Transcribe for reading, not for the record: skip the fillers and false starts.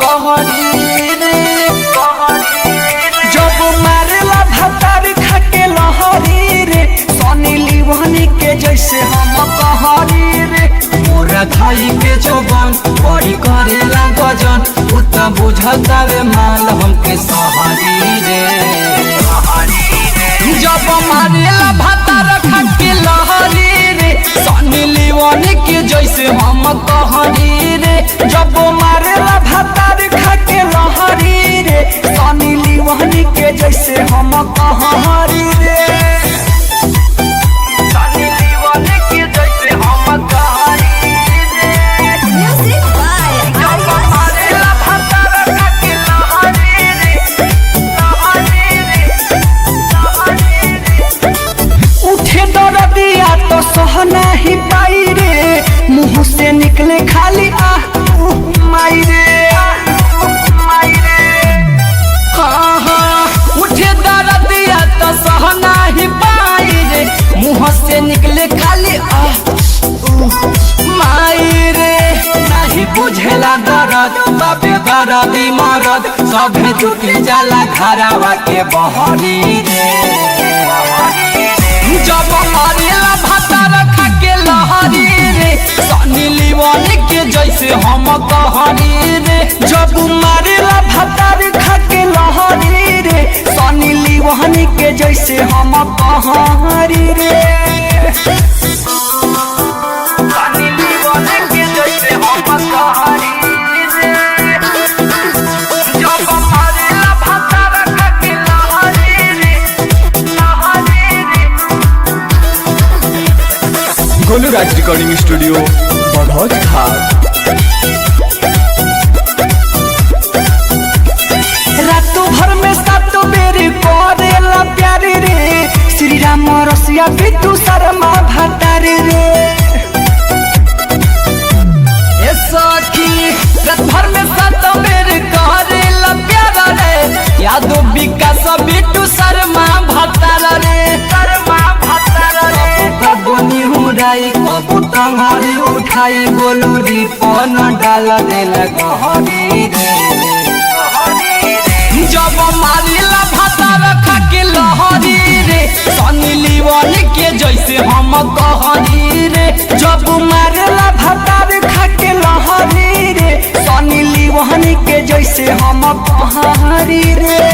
कहरी रे। जब मारेला भातार खाके लहरी रे, सनी लियोनी के जैसे हम कहरी रे। मोरा धाई के जवान बड़ी करेला गजन, उतना बुझता रे माल हमके सहरी रे। जब मारेला भातार खाके लहरी रे, सनी लियोनी के जैसे हम कहरी रे। जब मारेला भातार खाके लहरी रे, सनी लियोनी के जैसे हम कहरी रे। सनी लियोनी के जैसे हम कहरी रे। Music by जब मारेला भातार खाके लहरी रे, उठे दरदिया तो सह नहीं पाई रे, मुँह से निकले खाली माई रे। हाँ हाँ उठे दरदिया तो सह नहीं पाई रे, मुँह से निकले खाली माई रे। नहीं बुझेला दर्द बाबे दर्दी मरद, सभे जुटे जाला घरावा के बहरी रे। जब मारेला भातार खाके लहरी रे, सनी लियोनी के जैसे हम कहरी रे। जब मारेला भातार खाके लहरी रे, सनी लियोनी के जैसे हम कहरी रे। सनी लियोनी के जैसे हम कहरी रे। जब मारेला भातार खाके लहरी रे, गोलूराज रिकॉर्डिंग स्टूडियो बड़ौज घाट। रातों भर में सातों बेरी करेला प्यार रे, श्री राम रसिया बिट्टू शर्मा भातार रे। ए सखी रात भर में सातों बेरी करेला प्यार रे, यादो विकास बिट्टू शर्मा भातार रे। कबो निहुराई कबो टंगरी उठाई, गोलूरी पन डाल देला गहरी रे। जब मारेला भातार खाके लहरी रे, सनी लियोनी के जैसे हम कहरी रे। जब मारेला भातार खाके लहरी रे, सनी लियोनी के जैसे हम कहरी रे।